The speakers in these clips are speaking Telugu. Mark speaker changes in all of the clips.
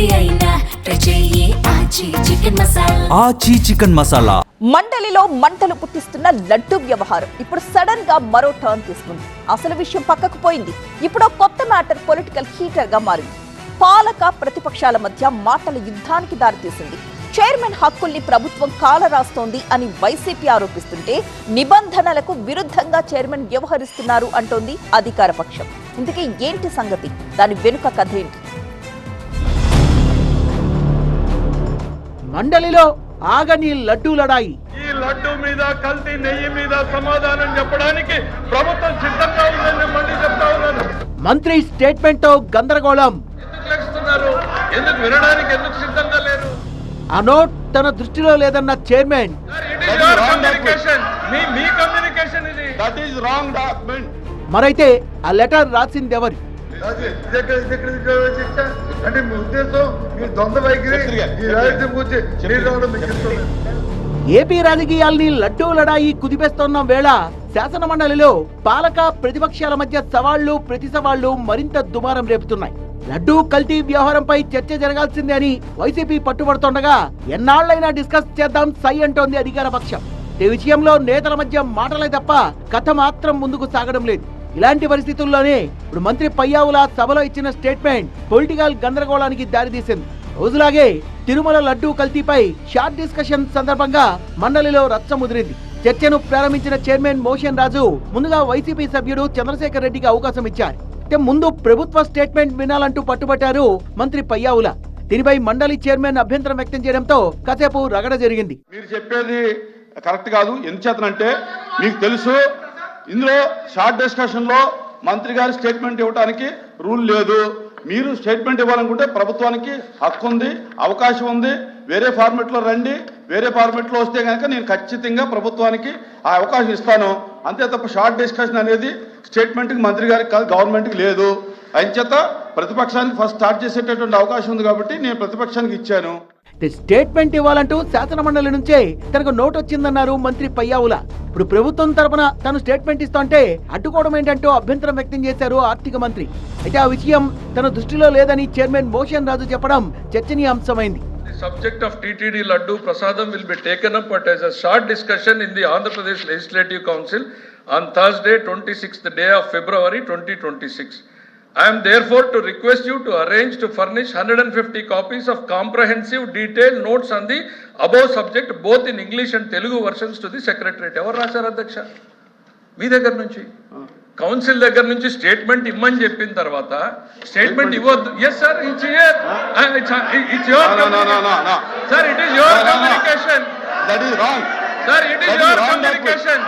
Speaker 1: ఏది అయినా ఆచి చికెన్ మసాలా.
Speaker 2: మండలిలో మంటలు పుట్టిస్తున్న లడ్డు వ్యవహారం ఇప్పుడు సడన్ గా మరో టర్న్ తీసుకుంది. అసలు విషయం పక్కకు పోయింది. ఇప్పుడు కొత్త మ్యాటర్ పొలిటికల్ హీటర్ గా మారింది. పాలక ప్రతిపక్షాల మధ్య మాటల యుద్ధానికి దారితీసింది. చైర్మన్ హక్కుల్ని ప్రభుత్వం కాలరాస్తోంది అని వైసీపీ ఆరోపిస్తుంటే నిబంధనలకు విరుద్ధంగా చైర్మన్ వ్యవహరిస్తున్నారు అంటోంది అధికార పక్షం. ఇంతకీ ఏంటి సంగతి? దాని వెనుక కథ ఏంటి?
Speaker 3: మండలిలో ఆగని లడ్డూ లడాయి.
Speaker 4: ఈ లడ్డు మీద కల్తీ నెయ్యి మీద సమాధానం చెప్పడానికి ప్రభుత్వం సిద్ధంగా ఉందని మళ్ళీ చెప్తా ఉన్నాను.
Speaker 3: మంత్రి స్టేట్మెంట్ తో గందరగోళం.
Speaker 4: ఎందుకు లెక్కిస్తున్నారు? ఎందుకు వినడానికి ఎందుకు సిద్ధంగా లేరు?
Speaker 3: ఆ నోట్ తన దృష్టిలో లేదన్న చైర్మన్. మరైతే ఆ లెటర్ రాసింది ఎవరు? ఏపీ రాజకీయాల్ని లడ్డూ లడాయి కుదిపేస్తోన్న వేళ శాసన మండలిలో పాలక ప్రతిపక్షాల మధ్య సవాళ్లు ప్రతి సవాళ్లు మరింత దుమారం రేపుతున్నాయి. లడ్డూ కల్తీ వ్యవహారంపై చర్చ జరగాల్సిందే అని వైసీపీ పట్టుబడుతుండగా ఎన్నాళ్లైనా డిస్కస్ చేద్దాం సై అంటోంది అధికార పక్షం. ఈ విషయంలో నేతల మధ్య మాటలే తప్ప కథ మాత్రం ముందుకు సాగడం లేదు. ఇలాంటి పరిస్థితుల్లోనే ఇప్పుడు మంత్రి పయ్యావుల సభలో ఇచ్చిన స్టేట్మెంట్ పొలిటికల్ గందరగోళానికి దారితీసింది. రోజులాగే తిరుమల లడ్డూ కల్తీపై షార్ట్ డిస్కషన్ సందర్భంగా మండలిలో రచ్చ ముదిరింది. చర్చను ప్రారంభించిన చైర్మన్ మోషన్ రాజు ముందుగా వైసీపీ సభ్యుడు చంద్రశేఖర్ రెడ్డికి అవకాశం ఇచ్చారు. ముందు ప్రభుత్వ స్టేట్మెంట్ వినాలంటూ పట్టుబట్టారు మంత్రి పయ్యావుల. దీనిపై మండలి చైర్మన్ అభ్యంతరం వ్యక్తం చేయడంతో కాసేపు రగడ జరిగింది.
Speaker 4: మీరు చెప్పేది కరెక్ట్ కాదు. ఎందుచేతనంటే మీకు తెలుసు, ఇందులో షార్ట్ డిస్కషన్ లో మంత్రి గారి స్టేట్మెంట్ ఇవ్వడానికి రూల్ లేదు. మీరు స్టేట్మెంట్ ఇవ్వాలనుకుంటే ప్రభుత్వానికి హక్కు ఉంది, అవకాశం ఉంది. వేరే ఫార్మెట్ లో రండి, వేరే ఫార్మెట్ లో వస్తే కనుక నేను ఖచ్చితంగా ప్రభుత్వానికి ఆ అవకాశం ఇస్తాను. అంతే తప్ప షార్ట్ డిస్కషన్ అనేది స్టేట్మెంట్కి మంత్రి గారికి కాదు, గవర్నమెంట్కి లేదు. అంచేత ప్రతిపక్షానికి ఫస్ట్ స్టార్ట్ చేసేటటువంటి అవకాశం ఉంది కాబట్టి నేను ప్రతిపక్షానికి ఇచ్చాను.
Speaker 3: స్టేట్మెంట్ ఇవ్వాలంటూ శాసన మండలి నుంచే తనకు నోట్ వచ్చిందన్నారు మంత్రి పయ్యావుల. ఇప్పుడు ప్రభుత్వం తరపున తను స్టేట్మెంట్ ఇస్తుంటే అడ్డుకోవడం ఏంటంటూ అభ్యంతరం వ్యక్తం చేశారు ఆర్థిక మంత్రి. అయితే ఆ విషయం తన దృష్టిలో లేదని చైర్మన్ మోషన్ రాజు చెప్పడం చర్చనీయాంశమైంది.
Speaker 5: The subject of TTD Laddu Prasadam will be taken up as a short discussion in the Andhra Pradesh Legislative Council on Thursday, 26th day of February 2026. I am therefore to request you to arrange to furnish 150 copies of comprehensive detailed notes on the above subject both in English and Telugu versions to the Secretariat. Evaru rasaru Adhyaksha? మీ దగ్గర నుంచి కౌన్సిల్ దగ్గర నుంచి స్టేట్మెంట్ ఇమ్మని చెప్పిన తర్వాత స్టేట్మెంట్ ఇవ్వద్దు. Yes sir, it's your sir, it is your communication.
Speaker 4: That is wrong
Speaker 5: sir, it is your communication.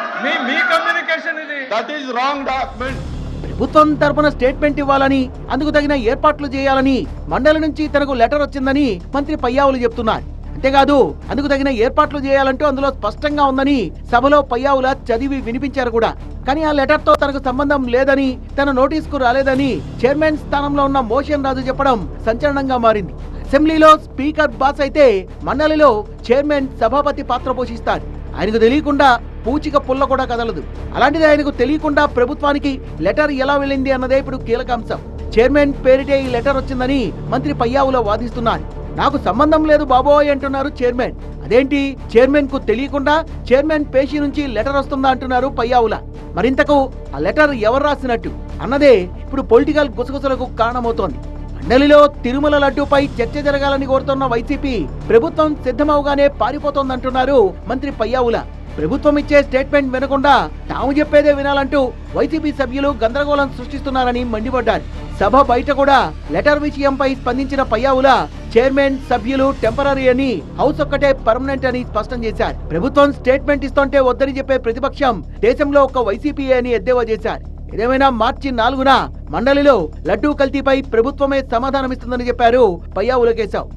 Speaker 5: మీ కమ్యూనికేషన్ ఇది.
Speaker 4: That is wrong document.
Speaker 3: ప్రభుత్వం తరపున స్టేట్మెంట్ ఇవ్వాలని, అందుకు తగిన ఏర్పాట్లు చేయాలని మండలి నుంచి తనకు లెటర్ వచ్చిందని మంత్రి పయ్యావులు చెప్తున్నారు. అంతేకాదు అందుకు తగిన ఏర్పాట్లు చేయాలంటూ అందులో స్పష్టంగా ఉందని సభలో పయ్యావుల చదివి వినిపించారు కూడా. కానీ ఆ లెటర్ తో తనకు సంబంధం లేదని, తన నోటీసుకు రాలేదని చైర్మన్ స్థానంలో ఉన్న మోషన్ రాజు చెప్పడం సంచలనంగా మారింది. అసెంబ్లీలో స్పీకర్ బాస్ అయితే మండలిలో చైర్మన్ సభాపతి పాత్ర పోషిస్తారు. ఆయనకు తెలియకుండా పూచిక పుల్ల కూడా కదలదు. అలాంటిది ఆయనకు తెలియకుండా ప్రభుత్వానికి లెటర్ ఎలా వెళ్ళింది అన్నదే ఇప్పుడు కీలకాంశం. చైర్మన్ పేరిటే ఈ లెటర్ వచ్చిందని మంత్రి పయ్యావుల వాదిస్తున్నారు. నాకు సంబంధం లేదు బాబోయ్ అంటున్నారు చైర్మన్. అదేంటి, చైర్మన్ కు తెలియకుండా చైర్మన్ పేషి నుంచి లెటర్ వస్తుందా అంటున్నారు పయ్యావుల. మరింతకు ఆ లెటర్ ఎవరు రాసినట్టు అన్నదే ఇప్పుడు పొలిటికల్ గుసగుసలకు కారణమవుతోంది. మండలిలో తిరుమల లడ్డూపై చర్చ జరగాలని కోరుతున్న వైసీపీ ప్రభుత్వం సిద్ధమవగానే పారిపోతోందంటున్నారు మంత్రి పయ్యావుల. ప్రభుత్వం ఇచ్చే స్టేట్మెంట్ వినకుండా తాము చెప్పేదే వినాలంటూ వైసీపీ సభ్యులు గందరగోళం సృష్టిస్తున్నారని మండిపడ్డారు. సభ బయట కూడా లెటర్ విషయంపై స్పందించిన పయ్యావుల చైర్మన్ సభ్యులు టెంపరరీ అని, హౌస్ ఒక్కటే పర్మనెంట్ అని స్పష్టం చేశారు. ప్రభుత్వం స్టేట్మెంట్ ఇస్తుంటే వద్దని చెప్పే ప్రతిపక్షం దేశంలో ఒక వైసీపీ అని ఎద్దేవా చేశారు. ఏదేమైనా మార్చి 4న మండలిలో లడ్డూ కల్తీపై ప్రభుత్వమే సమాధానమిస్తుందని చెప్పారు పయ్యావుల కేశవ్.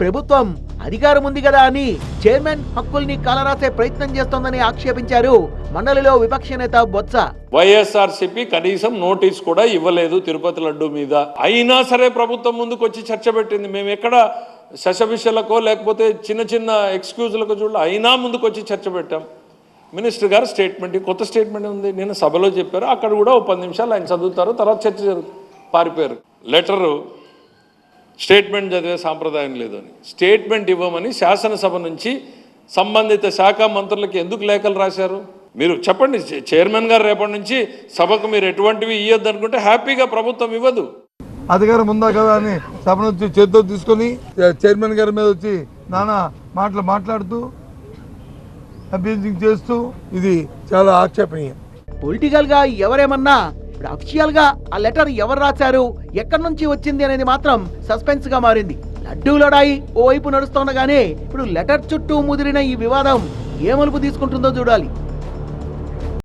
Speaker 3: ప్రభుత్వం అధికారం ఉంది కదా అని చైర్మన్ హక్కుల్ని కాలరాసే ప్రయత్నం చేస్తోందని ఆక్షేపించారు మండలిలో విపక్ష నేత బొత్స.
Speaker 5: వైఎస్ఆర్సీపీ కనీసం నోటీస్ కూడా ఇవ్వలేదు తిరుపతి లడ్డు మీద. అయినా సరే ప్రభుత్వం ముందుకు వచ్చి చర్చ పెట్టింది. మేము ఎక్కడ శశభిషలకో లేకపోతే చిన్న చిన్న ఎక్స్క్యూజ్లకు చూడాలి, అయినా ముందుకు వచ్చి చర్చ పెట్టాం. మినిస్టర్ గారు స్టేట్మెంట్, కొత్త స్టేట్మెంట్ ఉంది, నేను సభలో చెప్పారు. అక్కడ కూడా 10 నిమిషాలు ఆయన చదువుతారు, తర్వాత చర్చ జరుగుతుంది. పారిపోయారు. లెటరు స్టేట్మెంట్ చదివే సాంప్రదాయం లేదు అని. స్టేట్మెంట్ ఇవ్వమని శాసనసభ నుంచి సంబంధిత శాఖ మంత్రులకి ఎందుకు లేఖలు రాశారు? మీరు చెప్పండి. చైర్మన్ గారు రేపటి నుంచి సభకు మీరు ఎటువంటివి ఇవ్వద్దు అనుకుంటే హ్యాపీగా ప్రభుత్వం ఇవ్వదు.
Speaker 6: అధికారం ఉందా కదా అని సభ నుంచి చేతితో తీసుకొని చైర్మన్ గారి మీద వచ్చి నానా మాట్లాడుతూ అబ్యూజింగ్ చేస్తూ ఇది చాలా ఆక్షేపణీయం.
Speaker 3: పొలిటికల్ గా ఎవరేమన్నా ఇప్పుడు అఫిషియల్ గా ఆ లెటర్ ఎవరు రాశారు, ఎక్కడి నుంచి వచ్చింది అనేది మాత్రం సస్పెన్స్ గా మారింది. లడ్డూ లడాయి ఓవైపు నడుస్తుండగానే ఇప్పుడు లెటర్ చుట్టూ ముదిరిన ఈ వివాదం ఏ మలుపు తీసుకుంటుందో చూడాలి.